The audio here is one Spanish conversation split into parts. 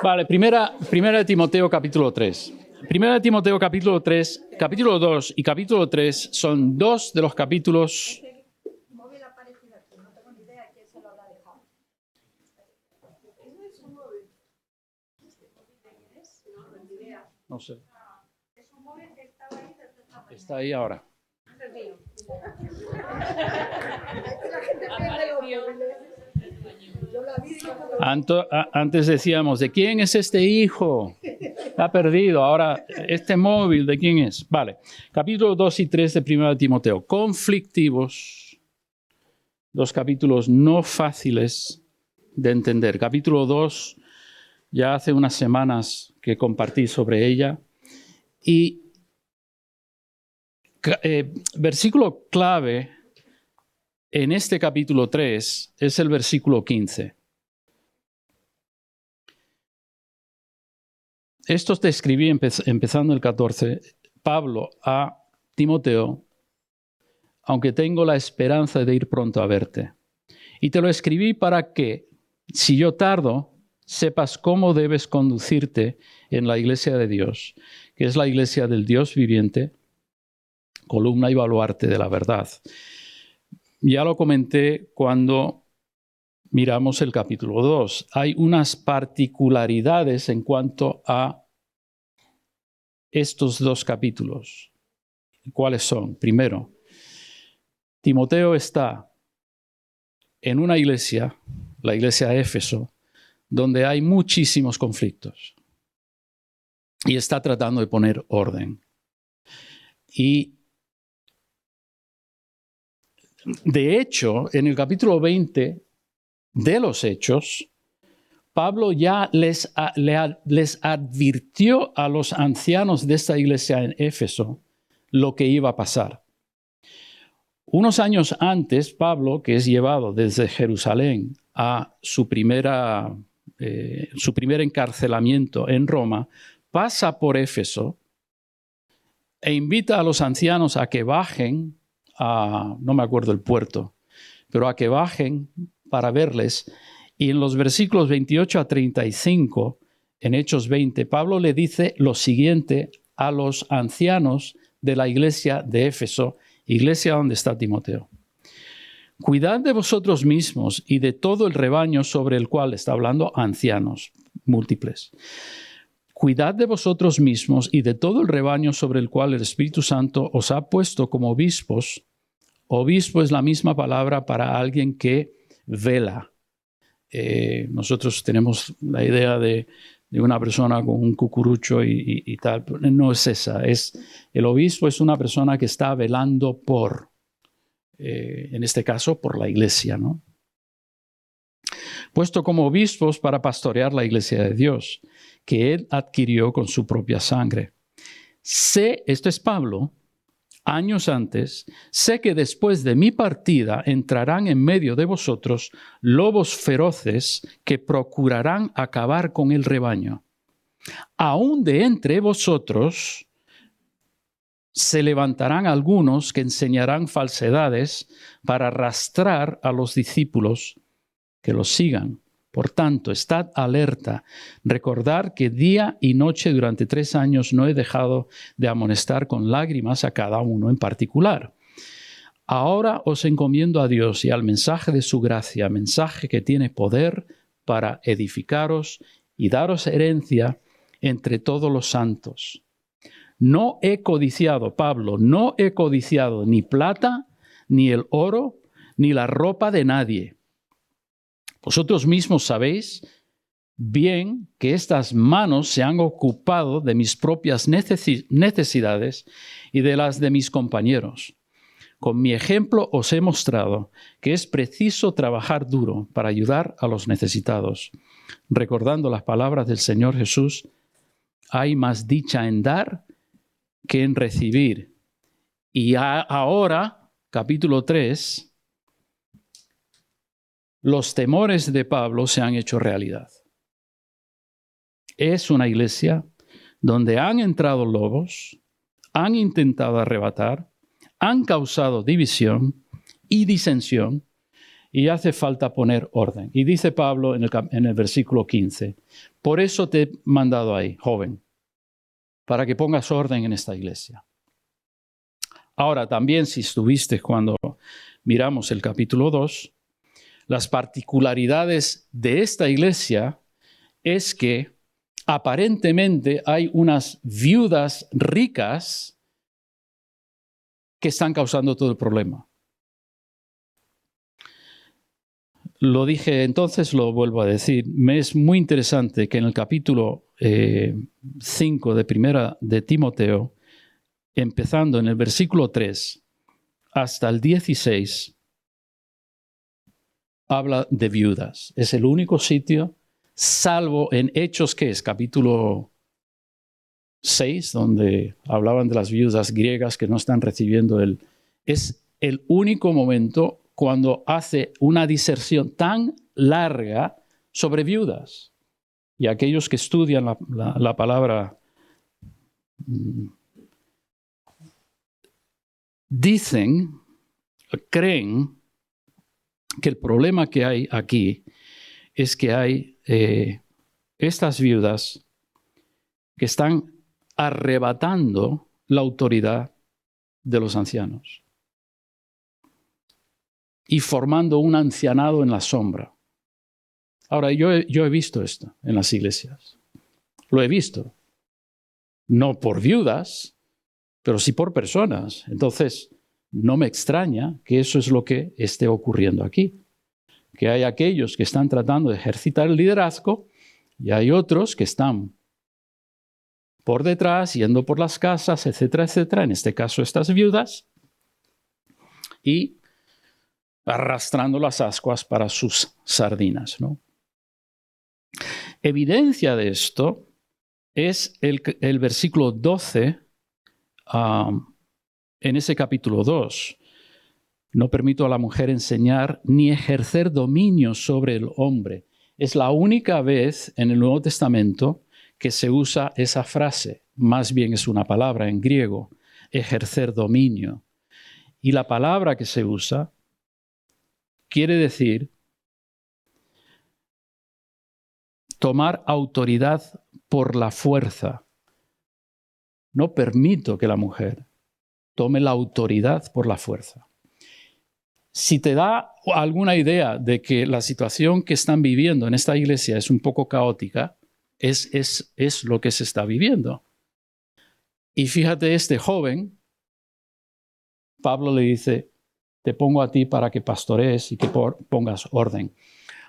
Vale, primera de Timoteo capítulo 3. Primera de Timoteo capítulo 3, capítulo 2 y capítulo 3 son dos de los capítulos... Móvil ha aparecido aquí, no tengo ni idea de quién se lo habrá dejado. ¿Es un móvil? No, ni idea. No sé. Es un móvil que estaba ahí desde esta mañana. Está ahí ahora. Es el mío. La gente pierde los móviles. Yo la vi y digo, Antes decíamos, ¿de quién es este hijo? Está perdido. Ahora, ¿este móvil de quién es? Vale. Capítulo 2 y 3 de 1 de Timoteo. Conflictivos. Dos capítulos no fáciles de entender. Capítulo 2, ya hace unas semanas que compartí sobre ella. Y versículo clave en este capítulo 3 es el versículo 15. Esto te escribí empezando el 14. Pablo a Timoteo, aunque tengo la esperanza de ir pronto a verte. Y te lo escribí para que, si yo tardo, sepas cómo debes conducirte en la iglesia de Dios, que es la iglesia del Dios viviente, columna y baluarte de la verdad. Ya lo comenté cuando miramos el capítulo 2. Hay unas particularidades en cuanto a estos dos capítulos. ¿Cuáles son? Primero, Timoteo está en una iglesia, la iglesia de Éfeso, donde hay muchísimos conflictos. Y está tratando de poner orden. Y de hecho, en el capítulo 20 de los Hechos, Pablo ya les advirtió a los ancianos de esta iglesia en Éfeso lo que iba a pasar. Unos años antes, Pablo, que es llevado desde Jerusalén a su primer encarcelamiento en Roma, pasa por Éfeso e invita a los ancianos a que bajen no me acuerdo el puerto, pero a que bajen para verles. Y en los versículos 28 a 35, en Hechos 20, Pablo le dice lo siguiente a los ancianos de la iglesia de Éfeso, iglesia donde está Timoteo. Cuidad de vosotros mismos y de todo el rebaño sobre el cual está hablando ancianos múltiples. Cuidad de vosotros mismos y de todo el rebaño sobre el cual el Espíritu Santo os ha puesto como obispos. Obispo es la misma palabra para alguien que vela. Nosotros tenemos la idea de una persona con un cucurucho y tal. No es esa. El obispo es una persona que está velando por, en este caso, por la iglesia, ¿no? Puesto como obispos para pastorear la iglesia de Dios, que él adquirió con su propia sangre. Esto es Pablo, años antes, sé que después de mi partida entrarán en medio de vosotros lobos feroces que procurarán acabar con el rebaño. Aún de entre vosotros se levantarán algunos que enseñarán falsedades para arrastrar a los discípulos que los sigan. Por tanto, estad alerta. Recordad que día y noche durante 3 años no he dejado de amonestar con lágrimas a cada uno en particular. Ahora os encomiendo a Dios y al mensaje de su gracia, mensaje que tiene poder para edificaros y daros herencia entre todos los santos. No he codiciado, Pablo, no he codiciado ni plata, ni el oro, ni la ropa de nadie. Vosotros mismos sabéis bien que estas manos se han ocupado de mis propias necesidades y de las de mis compañeros. Con mi ejemplo os he mostrado que es preciso trabajar duro para ayudar a los necesitados. Recordando las palabras del Señor Jesús, hay más dicha en dar que en recibir. Y ahora, capítulo 3, los temores de Pablo se han hecho realidad. Es una iglesia donde han entrado lobos, han intentado arrebatar, han causado división y disensión, y hace falta poner orden. Y dice Pablo en el versículo 15, por eso te he mandado ahí, joven, para que pongas orden en esta iglesia. Ahora, también si estuviste cuando miramos el capítulo 2, las particularidades de esta iglesia es que aparentemente hay unas viudas ricas que están causando todo el problema. Lo dije entonces, lo vuelvo a decir. Me es muy interesante que en el capítulo 5 de Primera de Timoteo, empezando en el versículo 3 hasta el 16, habla de viudas. Es el único sitio, salvo en Hechos, que es capítulo 6, donde hablaban de las viudas griegas que no están recibiendo es el único momento cuando hace una diserción tan larga sobre viudas. Y aquellos que estudian la palabra creen que el problema que hay aquí es que hay estas viudas que están arrebatando la autoridad de los ancianos y formando un ancianado en la sombra. Ahora, yo he visto esto en las iglesias. Lo he visto. No por viudas, pero sí por personas. Entonces, no me extraña que eso es lo que esté ocurriendo aquí. Que hay aquellos que están tratando de ejercitar el liderazgo y hay otros que están por detrás, yendo por las casas, etcétera, etcétera. En este caso, estas viudas. Y arrastrando las ascuas para sus sardinas, ¿no? Evidencia de esto es el versículo 12 en ese capítulo 2. No permito a la mujer enseñar ni ejercer dominio sobre el hombre. Es la única vez en el Nuevo Testamento que se usa esa frase. Más bien es una palabra en griego, ejercer dominio. Y la palabra que se usa quiere decir tomar autoridad por la fuerza. No permito que la mujer tome la autoridad por la fuerza. Si te da alguna idea de que la situación que están viviendo en esta iglesia es un poco caótica, es lo que se está viviendo. Y fíjate, este joven, Pablo le dice, te pongo a ti para que pastorees y que pongas orden.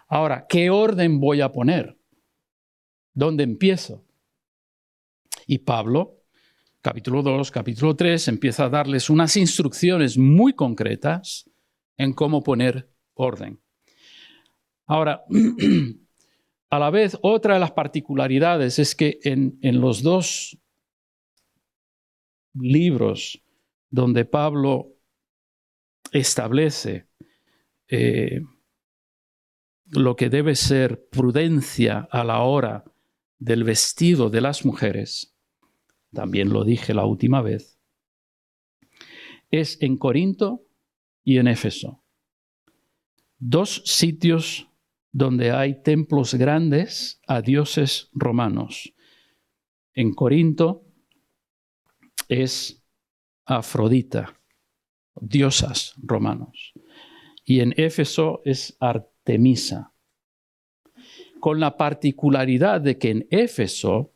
Ahora, ¿qué orden voy a poner? ¿Dónde empiezo? Y Pablo, capítulo 2, capítulo 3, empieza a darles unas instrucciones muy concretas en cómo poner orden. Ahora, a la vez, otra de las particularidades es que en los dos libros donde Pablo establece lo que debe ser prudencia a la hora del vestido de las mujeres, también lo dije la última vez, es en Corinto y en Éfeso. Dos sitios donde hay templos grandes a dioses romanos. En Corinto es Afrodita, diosas romanos. Y en Éfeso es Artemisa. Con la particularidad de que en Éfeso,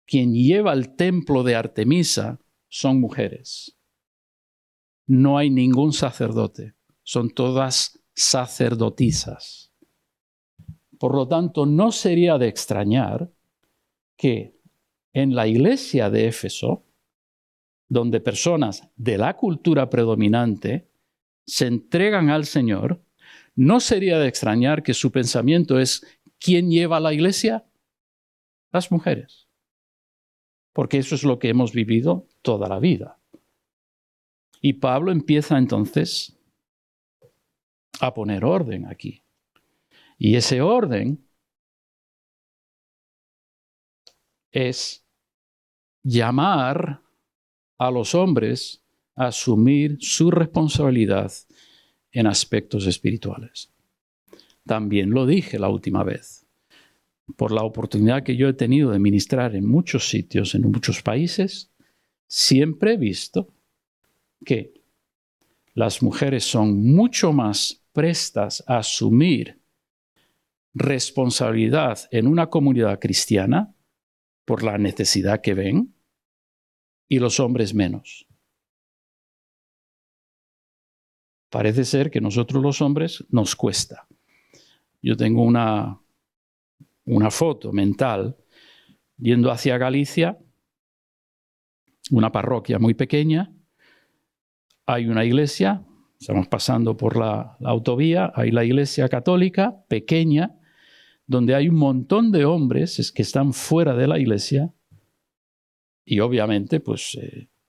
quien lleva el templo de Artemisa son mujeres. No hay ningún sacerdote. Son todas sacerdotisas. Por lo tanto, no sería de extrañar que en la iglesia de Éfeso, donde personas de la cultura predominante se entregan al Señor, no sería de extrañar que su pensamiento es ¿quién lleva la iglesia? Las mujeres. Porque eso es lo que hemos vivido toda la vida. Y Pablo empieza entonces a poner orden aquí. Y ese orden es llamar a los hombres a asumir su responsabilidad en aspectos espirituales. También lo dije la última vez. Por la oportunidad que yo he tenido de ministrar en muchos sitios, en muchos países, siempre he visto que las mujeres son mucho más prestas a asumir responsabilidad en una comunidad cristiana por la necesidad que ven y los hombres menos. Parece ser que nosotros los hombres nos cuesta. Yo tengo una foto mental yendo hacia Galicia, una parroquia muy pequeña, hay una iglesia, estamos pasando por la autovía, hay la iglesia católica pequeña, donde hay un montón de hombres que están fuera de la iglesia y obviamente pues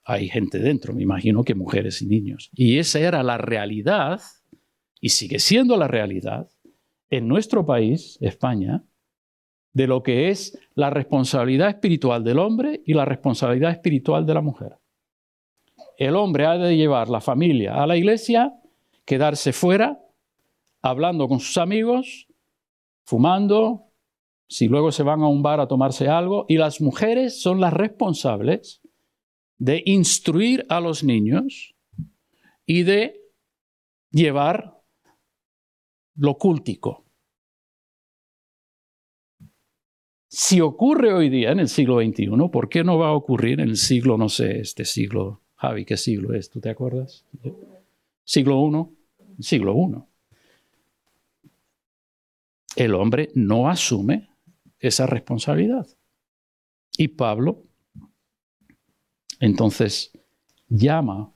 hay gente dentro, me imagino que mujeres y niños. Y esa era la realidad, y sigue siendo la realidad, en nuestro país, España, de lo que es la responsabilidad espiritual del hombre y la responsabilidad espiritual de la mujer. El hombre ha de llevar la familia a la iglesia, quedarse fuera, hablando con sus amigos, fumando, si luego se van a un bar a tomarse algo, y las mujeres son las responsables de instruir a los niños y de llevar lo cultico. Si ocurre hoy día en el siglo XXI, ¿por qué no va a ocurrir en el siglo, no sé, este siglo? Javi, ¿qué siglo es? ¿Tú te acuerdas? ¿Siglo I? Siglo I. El hombre no asume esa responsabilidad. Y Pablo, entonces, llama,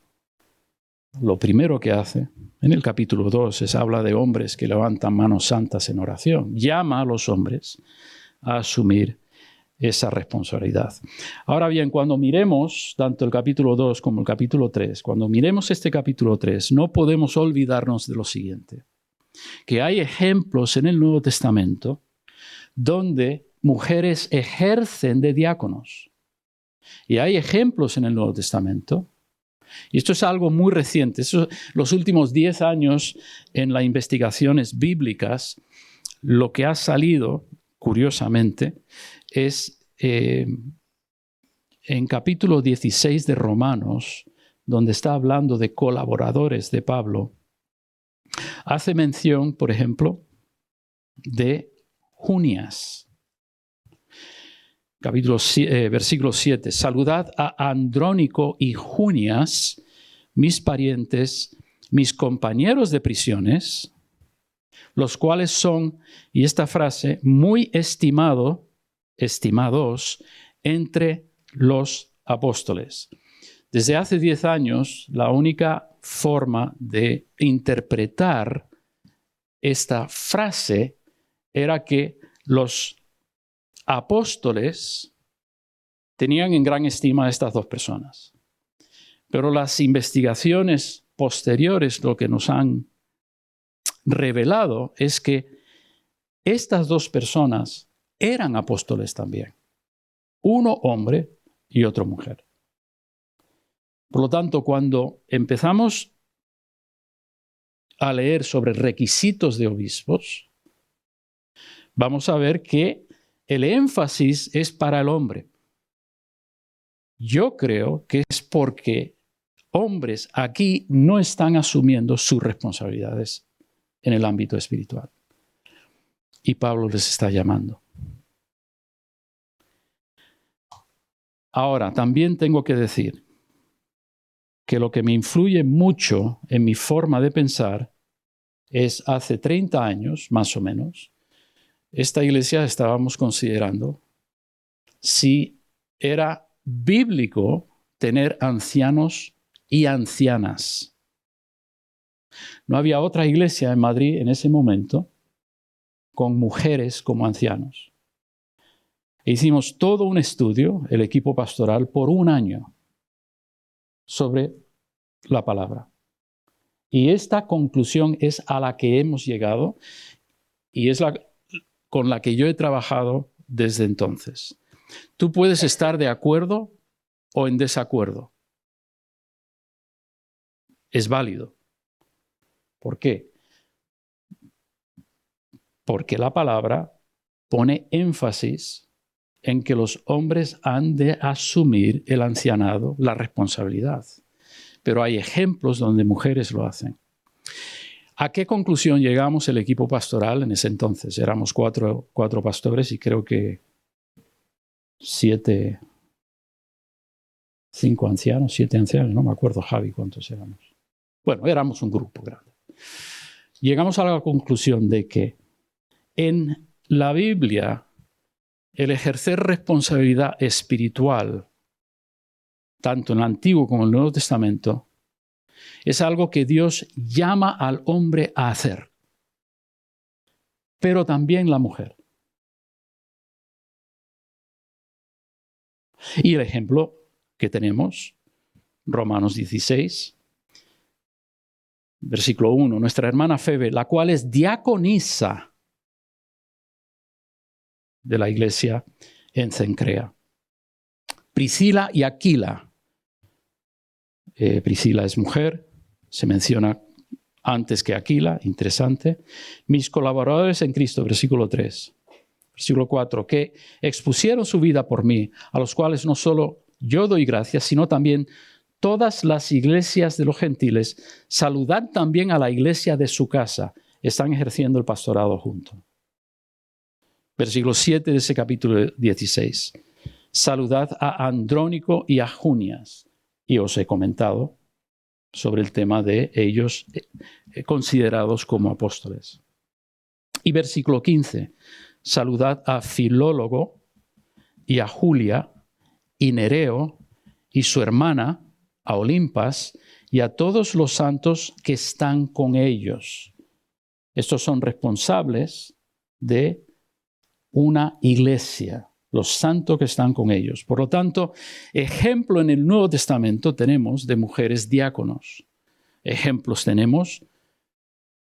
lo primero que hace, en el capítulo 2, es habla de hombres que levantan manos santas en oración. Llama a los hombres a asumir esa responsabilidad. Ahora bien, cuando miremos tanto el capítulo 2 como el capítulo 3, cuando miremos este capítulo 3, no podemos olvidarnos de lo siguiente, que hay ejemplos en el Nuevo Testamento donde mujeres ejercen de diáconos. Y hay ejemplos en el Nuevo Testamento, y esto es algo muy reciente, los últimos 10 años en las investigaciones bíblicas, lo que ha salido, curiosamente, es en capítulo 16 de Romanos, donde está hablando de colaboradores de Pablo, hace mención, por ejemplo, de Junias. Versículo 7. Saludad a Andrónico y Junias, mis parientes, mis compañeros de prisiones, los cuales son, y esta frase, muy estimados entre los apóstoles. Desde hace 10 años, la única forma de interpretar esta frase era que los apóstoles tenían en gran estima a estas dos personas. Pero las investigaciones posteriores lo que nos han revelado es que estas dos personas eran apóstoles también. Uno hombre y otro mujer. Por lo tanto, cuando empezamos a leer sobre requisitos de obispos, vamos a ver que el énfasis es para el hombre. Yo creo que es porque hombres aquí no están asumiendo sus responsabilidades en el ámbito espiritual. Y Pablo les está llamando. Ahora, también tengo que decir que lo que me influye mucho en mi forma de pensar es hace 30 años, más o menos, esta iglesia estábamos considerando si era bíblico tener ancianos y ancianas. No había otra iglesia en Madrid en ese momento con mujeres como ancianos. E hicimos todo un estudio, el equipo pastoral, por un año sobre la palabra. Y esta conclusión es a la que hemos llegado y es con la que yo he trabajado desde entonces. Tú puedes estar de acuerdo o en desacuerdo. Es válido. ¿Por qué? Porque la palabra pone énfasis en que los hombres han de asumir el ancianado, la responsabilidad. Pero hay ejemplos donde mujeres lo hacen. ¿A qué conclusión llegamos el equipo pastoral en ese entonces? Éramos cuatro pastores y creo que 7 ancianos, no me acuerdo, Javi, cuántos éramos. Bueno, éramos un grupo grande. Llegamos a la conclusión de que en la Biblia el ejercer responsabilidad espiritual, tanto en el Antiguo como en el Nuevo Testamento, es algo que Dios llama al hombre a hacer, pero también la mujer. Y el ejemplo que tenemos, Romanos 16, versículo 1, nuestra hermana Febe, la cual es diaconisa de la iglesia en Cencrea. Priscila y Aquila. Priscila es mujer, se menciona antes que Aquila, interesante. Mis colaboradores en Cristo, versículo 3. Versículo 4, que expusieron su vida por mí, a los cuales no solo yo doy gracias, sino también todas las iglesias de los gentiles. Saludad también a la iglesia de su casa. Están ejerciendo el pastorado juntos. Versículo 7 de ese capítulo 16. Saludad a Andrónico y a Junias. Y os he comentado sobre el tema de ellos considerados como apóstoles. Y versículo 15. Saludad a Filólogo y a Julia y Nereo y su hermana, a Olimpas, y a todos los santos que están con ellos. Estos son responsables de una iglesia, los santos que están con ellos. Por lo tanto, ejemplo en el Nuevo Testamento tenemos de mujeres diáconos. Ejemplos tenemos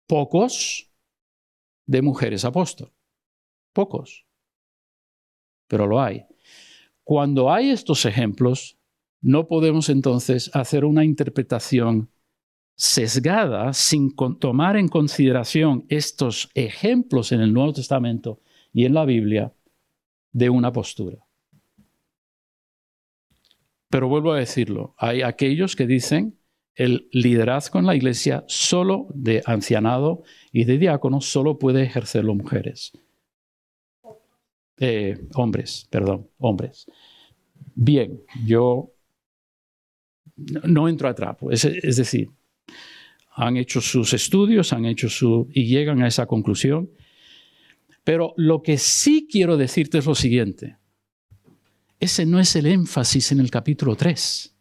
pocos de mujeres apóstoles. Pocos, pero lo hay. Cuando hay estos ejemplos, no podemos entonces hacer una interpretación sesgada sin tomar en consideración estos ejemplos en el Nuevo Testamento y en la Biblia de una postura. Pero vuelvo a decirlo, hay aquellos que dicen el liderazgo en la iglesia solo de ancianado y de diáconos solo puede ejercerlo mujeres. Hombres. Bien, yo no entro a trapo, es decir, han hecho sus estudios, y llegan a esa conclusión. Pero lo que sí quiero decirte es lo siguiente. Ese no es el énfasis en el capítulo 3.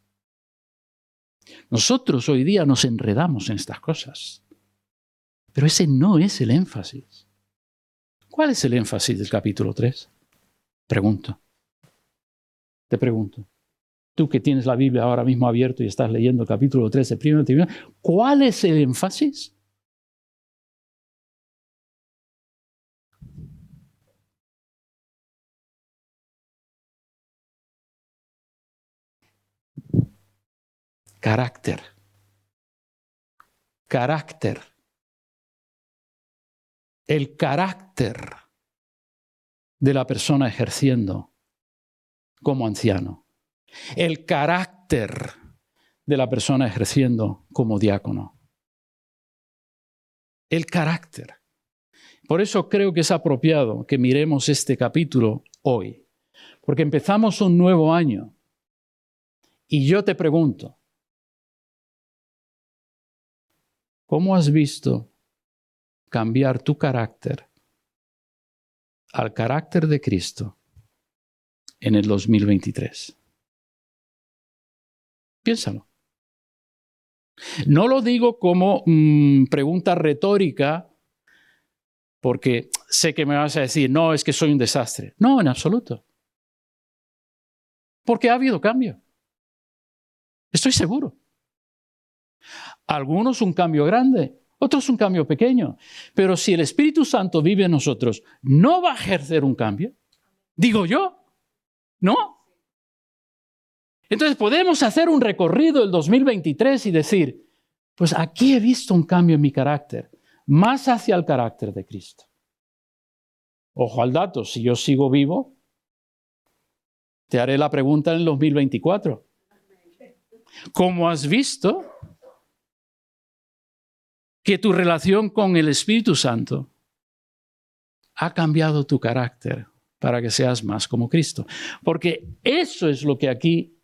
Nosotros hoy día nos enredamos en estas cosas. Pero ese no es el énfasis. ¿Cuál es el énfasis del capítulo 3? Te pregunto. Tú que tienes la Biblia ahora mismo abierto y estás leyendo el capítulo 3 de 1 Timoteo, ¿cuál es el énfasis? Carácter. El carácter de la persona ejerciendo como anciano. El carácter de la persona ejerciendo como diácono. El carácter. Por eso creo que es apropiado que miremos este capítulo hoy. Porque empezamos un nuevo año. Y yo te pregunto, ¿cómo has visto cambiar tu carácter al carácter de Cristo en el 2023? Piénsalo. No lo digo como pregunta retórica, porque sé que me vas a decir, no, es que soy un desastre. No, en absoluto. Porque ha habido cambio. Estoy seguro. Algunos un cambio grande, otros un cambio pequeño. Pero si el Espíritu Santo vive en nosotros, ¿no va a ejercer un cambio? Digo yo, ¿no? Entonces podemos hacer un recorrido del 2023 y decir, Pues aquí he visto un cambio en mi carácter, más hacia el carácter de Cristo. Ojo al dato, si yo sigo vivo, te haré la pregunta en el 2024. ¿Cómo has visto que tu relación con el Espíritu Santo ha cambiado tu carácter para que seas más como Cristo? Porque eso es lo que aquí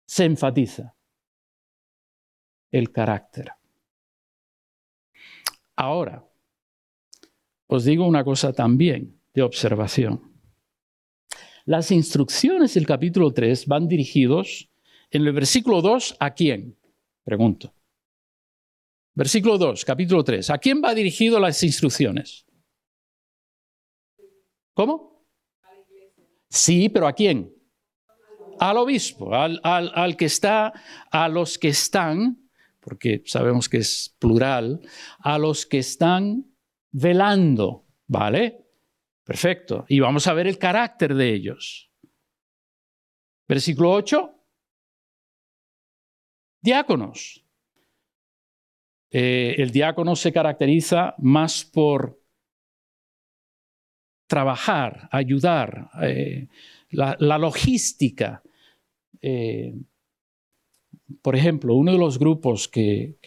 se enfatiza, el carácter. Ahora, os digo una cosa también de observación. Las instrucciones del capítulo 3 van dirigidos en el versículo 2, ¿a quién? Pregunto. Versículo 2, capítulo 3. ¿A quién va dirigido las instrucciones? ¿Cómo? Sí, pero ¿a quién? Al obispo, al que está, a los que están, porque sabemos que es plural, a los que están velando, ¿vale? Perfecto. Y vamos a ver el carácter de ellos. Versículo 8. Diáconos. El diácono se caracteriza más por trabajar, ayudar, la logística. Por ejemplo, uno de los grupos que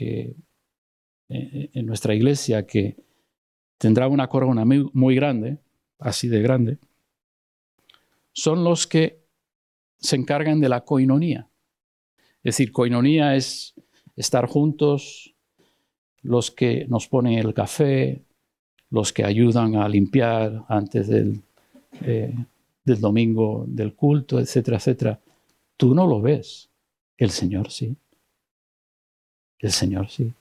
en nuestra iglesia que tendrá una corona muy grande, así de grande, son los que se encargan de la coinonía. Es decir, coinonía es estar juntos, los que nos ponen el café, los que ayudan a limpiar antes del domingo del culto, etcétera, etcétera. Tú no lo ves. El Señor sí. El Señor sí.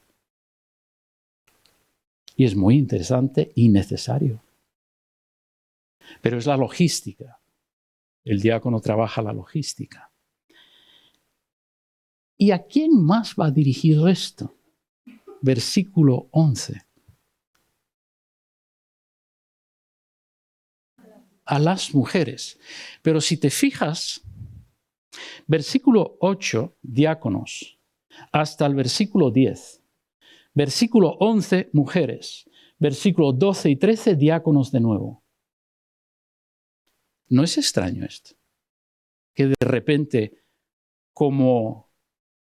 Y es muy interesante y necesario. Pero es la logística. El diácono trabaja la logística. ¿Y a quién más va dirigido esto? Versículo 11. A las mujeres. Pero si te fijas, versículo 8, diáconos, hasta el versículo 10. Versículo 11, mujeres. Versículo 12 y 13, diáconos de nuevo. ¿No es extraño esto? Que de repente, como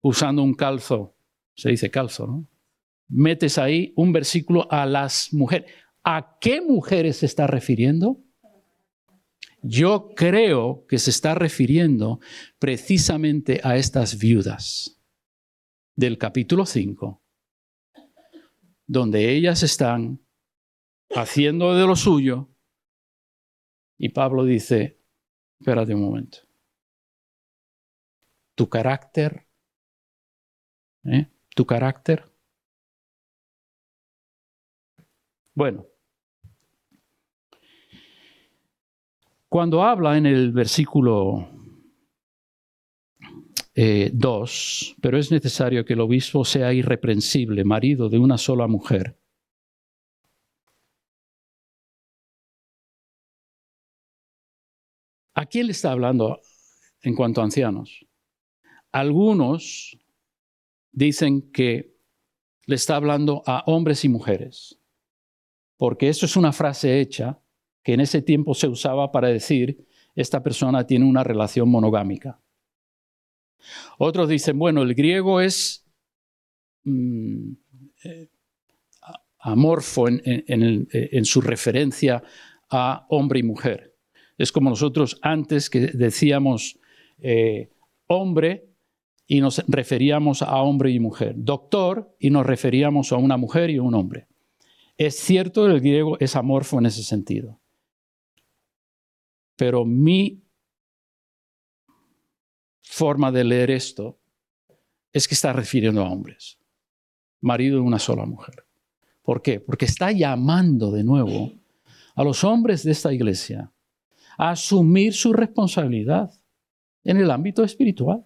usando un calzo, se dice calzo, ¿no? Metes ahí un versículo a las mujeres. ¿A qué mujeres se está refiriendo? Yo creo que se está refiriendo precisamente a estas viudas del capítulo 5, donde ellas están haciendo de lo suyo y Pablo dice, espérate un momento, tu carácter, tu carácter. Bueno, cuando habla en el versículo 2, pero es necesario que el obispo sea irreprensible, marido de una sola mujer. ¿A quién le está hablando en cuanto a ancianos? Algunos dicen que le está hablando a hombres y mujeres, porque eso es una frase hecha que en ese tiempo se usaba para decir esta persona tiene una relación monogámica. Otros dicen, bueno, el griego es amorfo en su referencia a hombre y mujer. Es como nosotros antes que decíamos hombre y nos referíamos a hombre y mujer. Doctor y nos referíamos a una mujer y a un hombre. Es cierto, el griego es amorfo en ese sentido. Pero mi forma de leer esto es que está refiriendo a hombres. Marido de una sola mujer. ¿Por qué? Porque está llamando de nuevo a los hombres de esta iglesia a asumir su responsabilidad en el ámbito espiritual.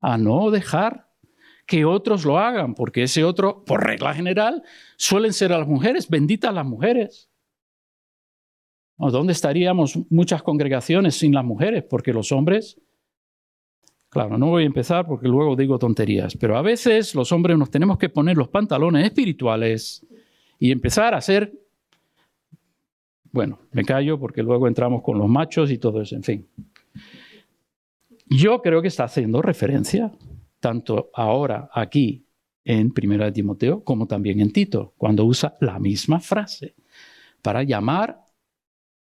A no dejar que otros lo hagan, porque ese otro, por regla general, suelen ser a las mujeres. Benditas las mujeres. ¿Dónde estaríamos muchas congregaciones sin las mujeres? Porque los hombres Claro, no voy a empezar porque luego digo tonterías, pero a veces los hombres nos tenemos que poner los pantalones espirituales y empezar a hacer... Bueno, me callo porque luego entramos con los machos y todo eso, en fin. Yo creo que está haciendo referencia, tanto ahora aquí en 1 Timoteo, como también en Tito, cuando usa la misma frase para llamar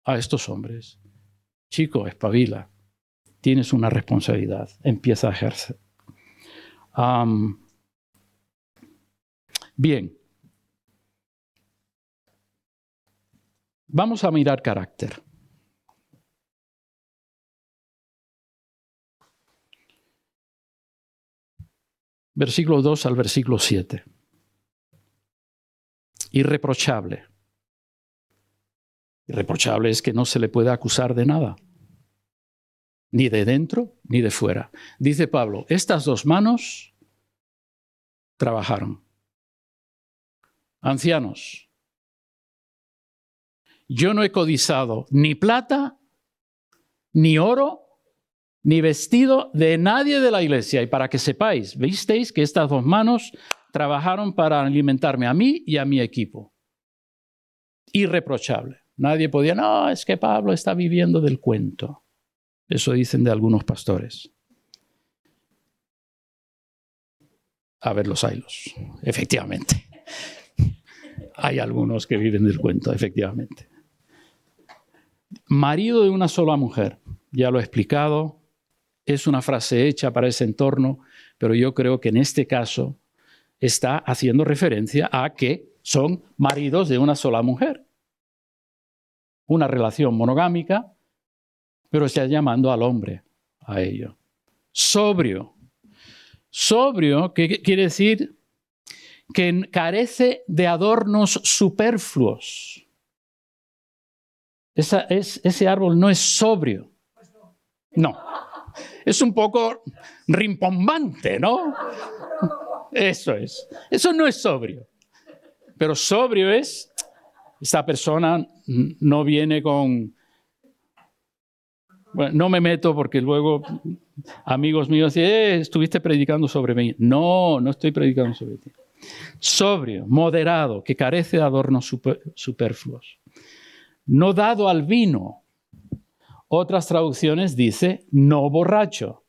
a estos hombres. Chico, espabila. Tienes una responsabilidad, empieza a ejercer. Bien. Vamos a mirar carácter. Versículo 2 al versículo 7. Irreprochable. Irreprochable es que no se le puede acusar de nada. Ni de dentro ni de fuera. Dice Pablo, estas dos manos trabajaron. Ancianos, yo no he codiciado ni plata, ni oro, ni vestido de nadie de la iglesia. Y para que sepáis, visteis que estas dos manos trabajaron para alimentarme a mí y a mi equipo. Irreprochable. Nadie podía, no, es que Pablo está viviendo del cuento. Eso dicen de algunos pastores. A ver los haylos, efectivamente. Hay algunos que viven del cuento, efectivamente. Marido de una sola mujer, ya lo he explicado, es una frase hecha para ese entorno, pero yo creo que en este caso está haciendo referencia a que son maridos de una sola mujer. Una relación monogámica, pero está llamando al hombre a ello. Sobrio. Sobrio, que quiere decir que carece de adornos superfluos. Ese árbol no es sobrio. No. Es un poco rimbombante, ¿no? Eso es. Eso no es sobrio. Pero sobrio es, esta persona no viene con... Bueno, no me meto porque luego amigos míos dicen, estuviste predicando sobre mí. No, no estoy predicando sobre ti. Sobrio, moderado, que carece de adornos superfluos. No dado al vino. Otras traducciones dice no borracho.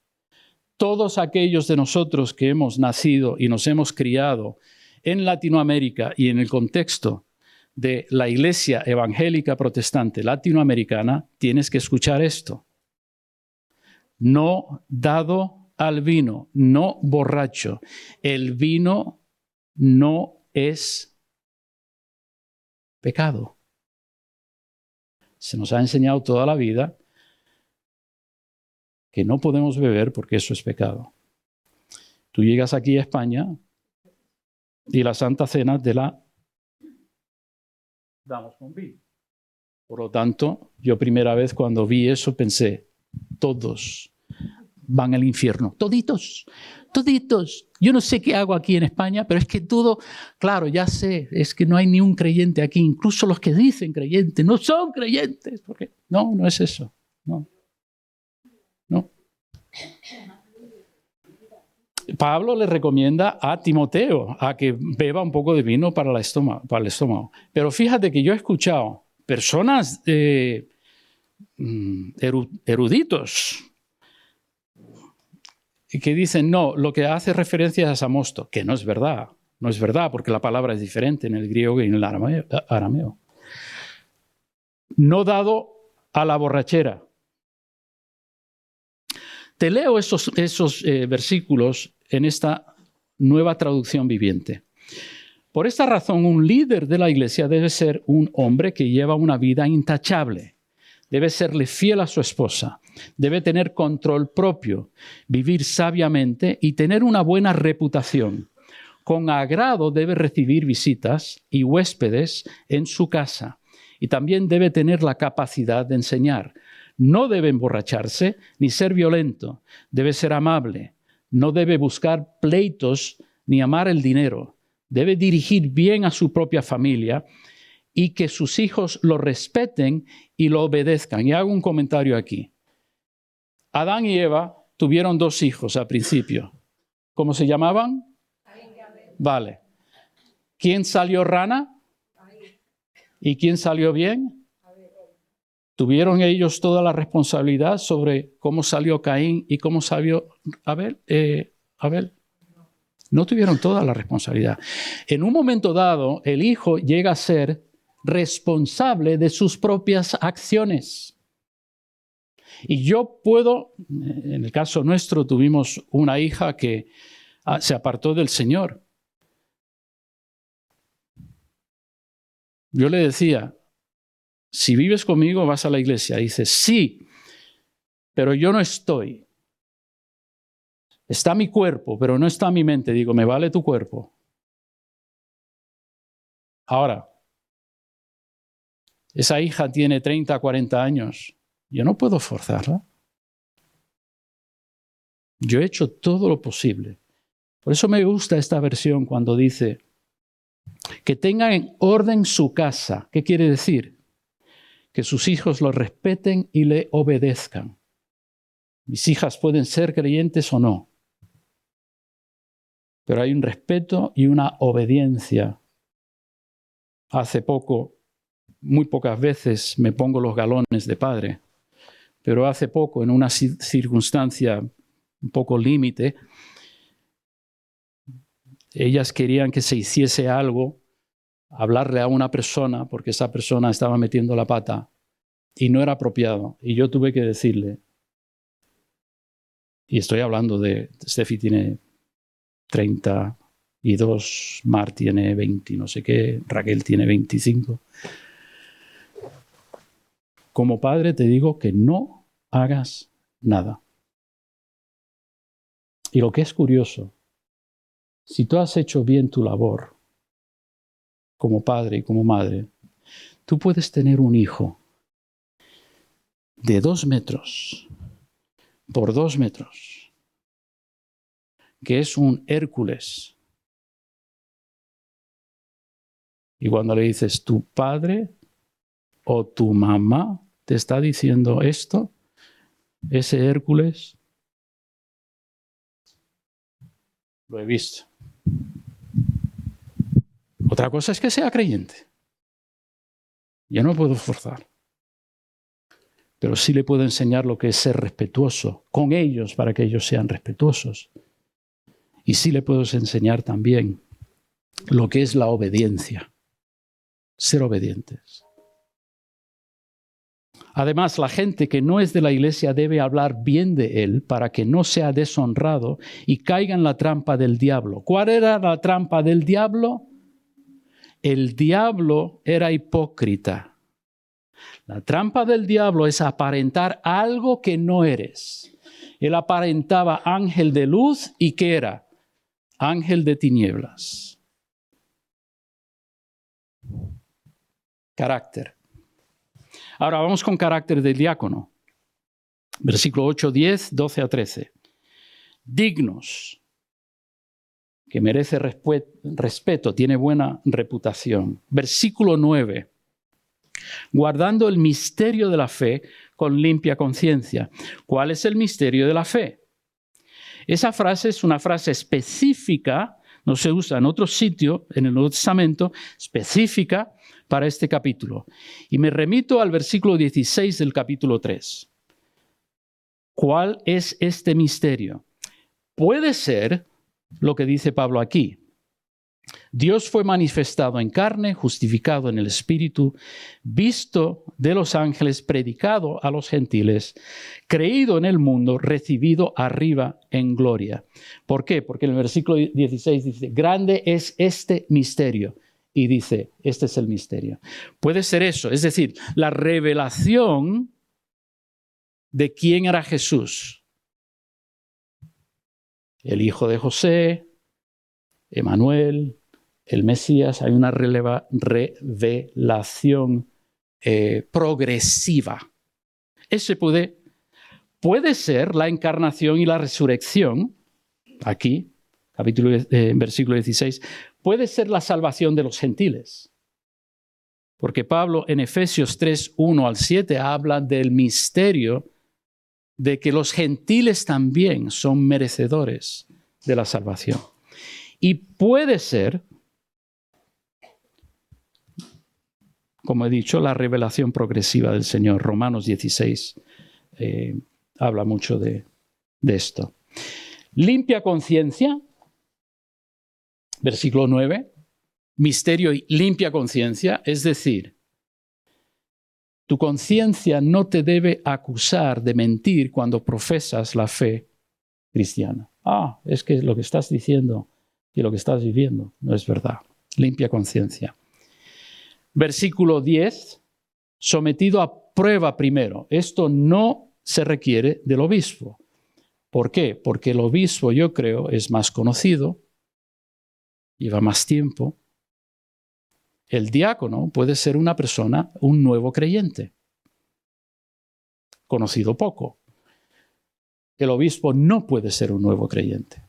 Todos aquellos de nosotros que hemos nacido y nos hemos criado en Latinoamérica y en el contexto de la Iglesia Evangélica Protestante Latinoamericana, tienes que escuchar esto. No dado al vino, no borracho. El vino no es pecado. Se nos ha enseñado toda la vida que no podemos beber porque eso es pecado. Tú llegas aquí a España y la Santa Cena te la damos con vino. Por lo tanto, yo primera vez cuando vi eso pensé, todos van al infierno. Toditos, toditos. Yo no sé qué hago aquí en España, pero es que todo, claro, ya sé, es que no hay ni un creyente aquí. Incluso los que dicen creyentes no son creyentes. Porque no, no es eso. No. No. Pablo le recomienda a Timoteo a que beba un poco de vino para el estómago. Pero fíjate que yo he escuchado personas eruditos que dicen, no, lo que hace referencia es a mosto, que no es verdad. No es verdad, porque la palabra es diferente en el griego y en el arameo. No dado a la borrachera. Te leo esos versículos en esta nueva traducción viviente. Por esta razón, un líder de la iglesia debe ser un hombre que lleva una vida intachable. Debe serle fiel a su esposa. Debe tener control propio, vivir sabiamente y tener una buena reputación. Con agrado debe recibir visitas y huéspedes en su casa. Y también debe tener la capacidad de enseñar. No debe emborracharse ni ser violento. Debe ser amable. No debe buscar pleitos ni amar el dinero. Debe dirigir bien a su propia familia y que sus hijos lo respeten y lo obedezcan. Y hago un comentario aquí. Adán y Eva tuvieron 2 hijos al principio. ¿Cómo se llamaban? Vale. ¿Quién salió rana? ¿Y quién salió bien? ¿Tuvieron ellos toda la responsabilidad sobre cómo salió Caín y cómo salió Abel? No tuvieron toda la responsabilidad. En un momento dado, el hijo llega a ser responsable de sus propias acciones. Y yo puedo, en el caso nuestro, tuvimos una hija que se apartó del Señor. Yo le decía, si vives conmigo, vas a la iglesia. Dice, sí, pero yo no estoy. Está mi cuerpo, pero no está mi mente. Digo, me vale tu cuerpo. Ahora, esa hija tiene 30, 40 años. Yo no puedo forzarla. Yo he hecho todo lo posible. Por eso me gusta esta versión cuando dice que tengan en orden su casa. ¿Qué quiere decir? Que sus hijos lo respeten y le obedezcan. Mis hijas pueden ser creyentes o no, pero hay un respeto y una obediencia. Hace poco, muy pocas veces me pongo los galones de padre, pero hace poco, en una circunstancia un poco límite, ellas querían que se hiciese algo, hablarle a una persona, porque esa persona estaba metiendo la pata, y no era apropiado. Y yo tuve que decirle, y estoy hablando de, Steffi tiene 32, Mar tiene 20, no sé qué, Raquel tiene 25. Como padre te digo que no hagas nada. Y lo que es curioso, si tú has hecho bien tu labor como padre y como madre, tú puedes tener un hijo de 2 metros por 2 metros, que es un Hércules. Y cuando le dices, tu padre o tu mamá te está diciendo esto, ese Hércules, lo he visto. Otra cosa es que sea creyente. Yo no puedo forzar. Pero sí le puedo enseñar lo que es ser respetuoso con ellos para que ellos sean respetuosos. Y sí le puedo enseñar también lo que es la obediencia. Ser obedientes. Además, la gente que no es de la iglesia debe hablar bien de él para que no sea deshonrado y caiga en la trampa del diablo. ¿Cuál era la trampa del diablo? El diablo era hipócrita. La trampa del diablo es aparentar algo que no eres. Él aparentaba ángel de luz y ¿qué era? Ángel de tinieblas. Carácter. Ahora vamos con carácter del diácono. Versículo 8, 10, 12 a 13. Dignos, que merece respeto, tiene buena reputación. Versículo 9. Guardando el misterio de la fe con limpia conciencia. ¿Cuál es el misterio de la fe? Esa frase es una frase específica, no se usa en otro sitio, en el Nuevo Testamento, específica para este capítulo. Y me remito al versículo 16 del capítulo 3. ¿Cuál es este misterio? Puede ser lo que dice Pablo aquí. Dios fue manifestado en carne, justificado en el Espíritu, visto de los ángeles, predicado a los gentiles, creído en el mundo, recibido arriba en gloria. ¿Por qué? Porque en el versículo 16 dice, grande es este misterio. Y dice, este es el misterio. Puede ser eso, es decir, la revelación de quién era Jesús. El hijo de José, Emanuel, el Mesías. Hay una revelación progresiva. Ese puede ser la encarnación y la resurrección, aquí, versículo 16, puede ser la salvación de los gentiles. Porque Pablo en Efesios 3, 1 al 7 habla del misterio de que los gentiles también son merecedores de la salvación. Y puede ser, como he dicho, la revelación progresiva del Señor. Romanos 16 habla mucho de esto. Limpia conciencia, versículo 9, misterio y limpia conciencia, es decir, tu conciencia no te debe acusar de mentir cuando profesas la fe cristiana. Es que lo que estás diciendo y lo que estás viviendo no es verdad. Limpia conciencia. Versículo 10, sometido a prueba primero. Esto no se requiere del obispo. ¿Por qué? Porque el obispo, yo creo, es más conocido, lleva más tiempo. El diácono puede ser una persona, un nuevo creyente, conocido poco. El obispo no puede ser un nuevo creyente.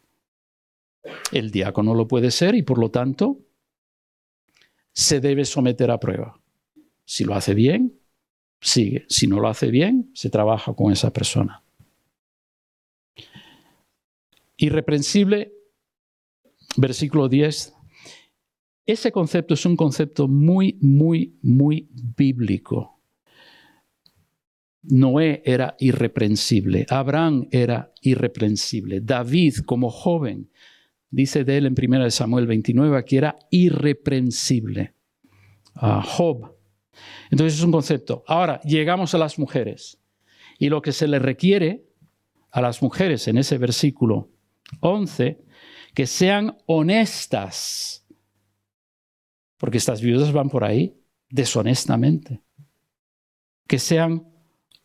El diácono lo puede ser y por lo tanto se debe someter a prueba. Si lo hace bien, sigue. Si no lo hace bien, se trabaja con esa persona. Irreprensible, versículo 10. Ese concepto es un concepto muy, muy, muy bíblico. Noé era irreprensible. Abraham era irreprensible. David, como joven, dice de él en 1 Samuel 29 que era irreprensible. Job. Entonces es un concepto. Ahora, llegamos a las mujeres. Y lo que se le requiere a las mujeres en ese versículo 11, que sean honestas. Porque estas viudas van por ahí deshonestamente. Que sean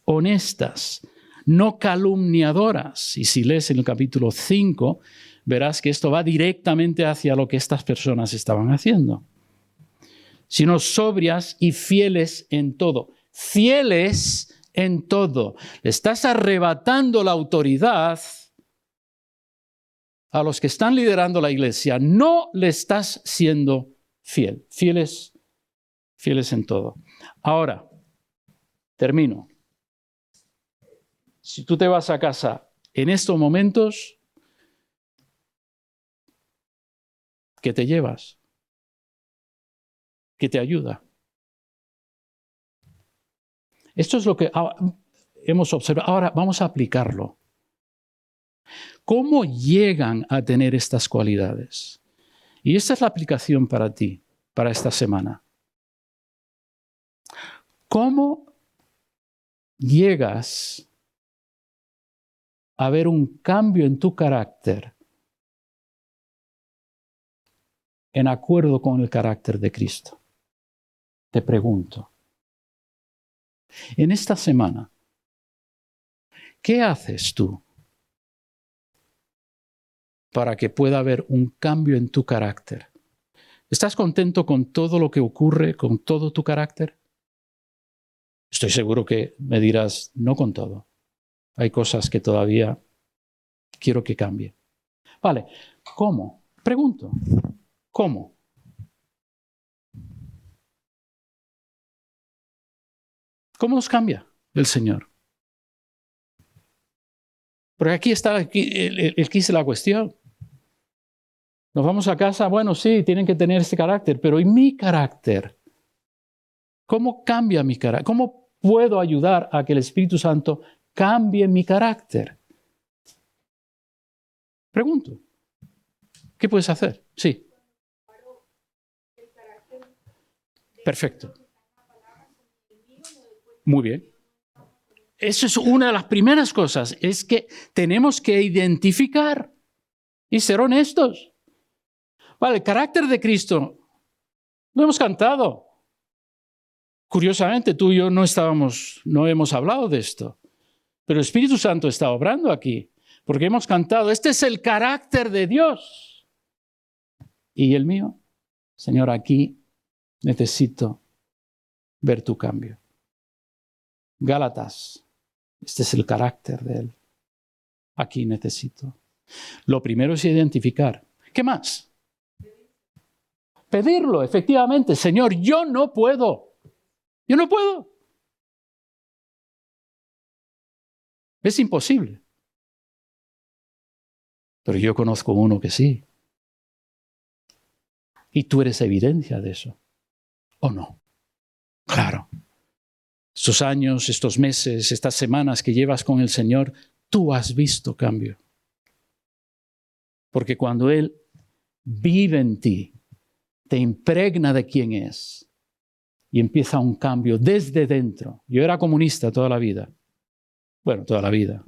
honestas, no calumniadoras. Y si lees en el capítulo 5, verás que esto va directamente hacia lo que estas personas estaban haciendo. Sino sobrias y fieles en todo. Fieles en todo. Le estás arrebatando la autoridad a los que están liderando la iglesia. No le estás siendo fiel. Fieles en todo. Ahora, termino. Si tú te vas a casa en estos momentos, ¿qué te llevas? ¿Qué te ayuda? Esto es lo que hemos observado. Ahora vamos a aplicarlo. ¿Cómo llegan a tener estas cualidades? Y esta es la aplicación para ti, para esta semana. ¿Cómo llegas a ver un cambio en tu carácter en acuerdo con el carácter de Cristo? Te pregunto. En esta semana, ¿qué haces tú para que pueda haber un cambio en tu carácter? ¿Estás contento con todo lo que ocurre, con todo tu carácter? Estoy seguro que me dirás, no con todo. Hay cosas que todavía quiero que cambie. Vale, ¿cómo? Pregunto, ¿cómo? ¿Cómo nos cambia el Señor? Porque aquí está el quid de la cuestión. Nos vamos a casa, bueno, sí, tienen que tener este carácter, pero ¿y mi carácter? ¿Cómo cambia mi carácter? ¿Cómo puedo ayudar a que el Espíritu Santo cambie mi carácter? Pregunto. ¿Qué puedes hacer? Sí. Perfecto. Muy bien. Eso es una de las primeras cosas, es que tenemos que identificar y ser honestos. Vale, el carácter de Cristo, lo hemos cantado. Curiosamente, tú y yo no hemos hablado de esto, pero el Espíritu Santo está obrando aquí, porque hemos cantado, este es el carácter de Dios. ¿Y el mío? Señor, aquí necesito ver tu cambio. Gálatas, este es el carácter de Él. Aquí necesito. Lo primero es identificar. ¿Qué más? Pedirlo, efectivamente. Señor, yo no puedo. Yo no puedo. Es imposible. Pero yo conozco uno que sí. Y tú eres evidencia de eso, ¿o no? Claro. Estos años, estos meses, estas semanas que llevas con el Señor, tú has visto cambio. Porque cuando Él vive en ti, te impregna de quién es y empieza un cambio desde dentro. Yo era comunista toda la vida. Bueno, toda la vida,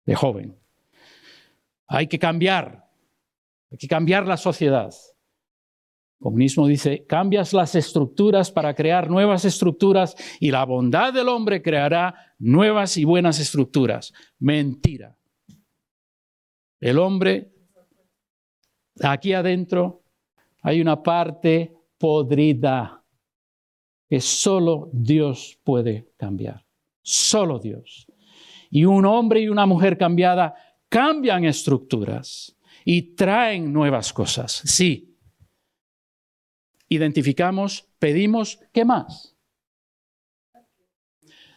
de joven. Hay que cambiar la sociedad. El comunismo dice, cambias las estructuras para crear nuevas estructuras y la bondad del hombre creará nuevas y buenas estructuras. Mentira. El hombre, aquí adentro, hay una parte podrida que solo Dios puede cambiar. Solo Dios. Y un hombre y una mujer cambiada cambian estructuras y traen nuevas cosas. Sí. Identificamos, pedimos, ¿qué más?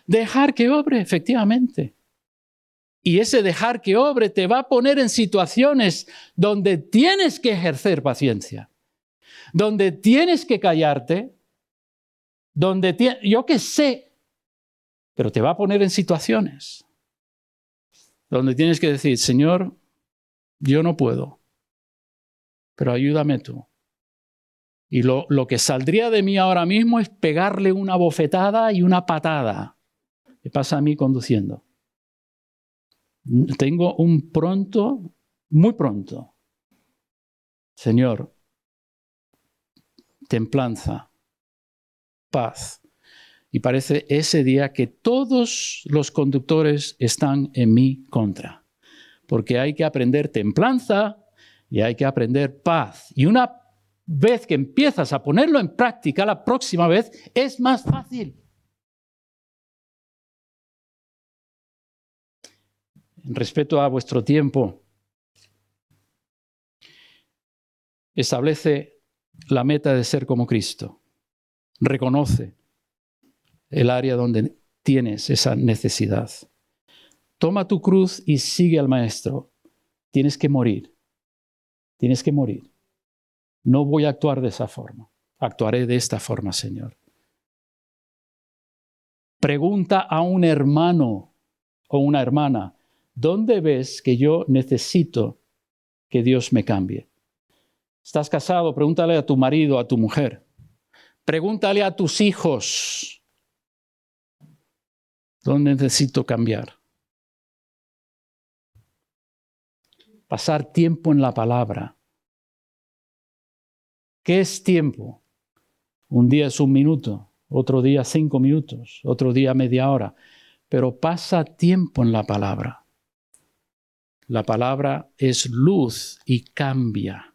Dejar que obre, efectivamente. Y ese dejar que obre te va a poner en situaciones donde tienes que ejercer paciencia, donde tienes que callarte, yo qué sé, pero te va a poner en situaciones donde tienes que decir, Señor, yo no puedo, pero ayúdame tú. Y lo que saldría de mí ahora mismo es pegarle una bofetada y una patada. ¿Qué pasa a mí conduciendo? Tengo un pronto, muy pronto. Señor, templanza, paz. Y parece ese día que todos los conductores están en mi contra. Porque hay que aprender templanza y hay que aprender paz. Y una vez que empiezas a ponerlo en práctica, la próxima vez es más fácil. En respeto a vuestro tiempo, establece la meta de ser como Cristo. Reconoce el área donde tienes esa necesidad. Toma tu cruz y sigue al Maestro. Tienes que morir. Tienes que morir. No voy a actuar de esa forma. Actuaré de esta forma, Señor. Pregunta a un hermano o una hermana, ¿dónde ves que yo necesito que Dios me cambie? ¿Estás casado? Pregúntale a tu marido, a tu mujer. Pregúntale a tus hijos, ¿dónde necesito cambiar? Pasar tiempo en la palabra. ¿Qué es tiempo? Un día es 1 minuto, otro día 5 minutos, otro día media hora. Pero pasa tiempo en la palabra. La palabra es luz y cambia.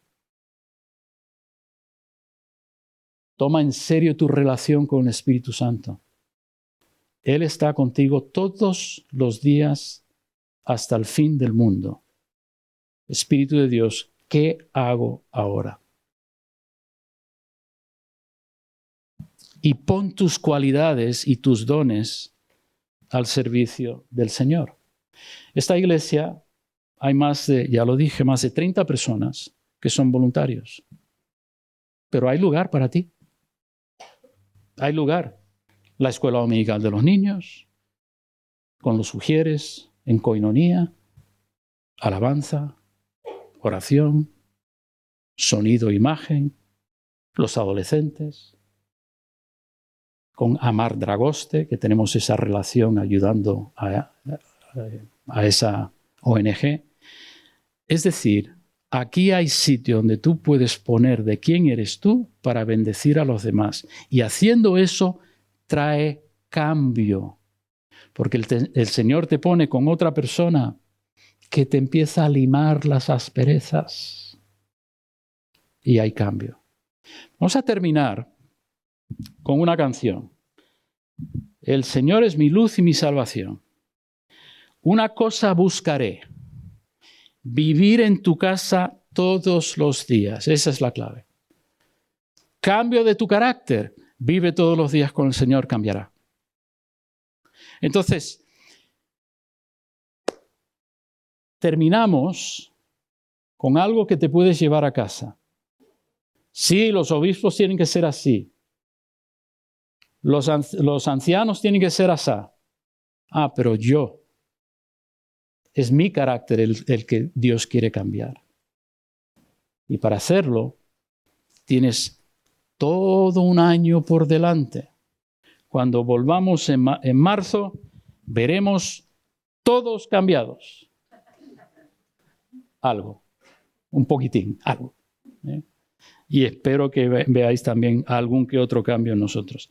Toma en serio tu relación con el Espíritu Santo. Él está contigo todos los días hasta el fin del mundo. Espíritu de Dios, ¿qué hago ahora? Y pon tus cualidades y tus dones al servicio del Señor. Esta iglesia, hay más de 30 personas que son voluntarios. Pero hay lugar para ti. Hay lugar. La escuela dominical de los niños, con los sugieres, en coinonía, alabanza, oración, sonido, imagen, los adolescentes, con Amar Dragoste, que tenemos esa relación ayudando a esa ONG. Es decir, aquí hay sitio donde tú puedes poner de quién eres tú para bendecir a los demás. Y haciendo eso, trae cambio. Porque el Señor te pone con otra persona que te empieza a limar las asperezas. Y hay cambio. Vamos a terminar con una canción. El Señor es mi luz y mi salvación. Una cosa buscaré. Vivir en tu casa todos los días. Esa es la clave. Cambio de tu carácter. Vive todos los días con el Señor, cambiará. Entonces, terminamos con algo que te puedes llevar a casa. Sí, los obispos tienen que ser así. Los ancianos tienen que ser así. Pero es mi carácter el que Dios quiere cambiar. Y para hacerlo, tienes todo un año por delante. Cuando volvamos en marzo, veremos todos cambiados. Algo, un poquitín, algo. Y espero que veáis también algún que otro cambio en nosotros.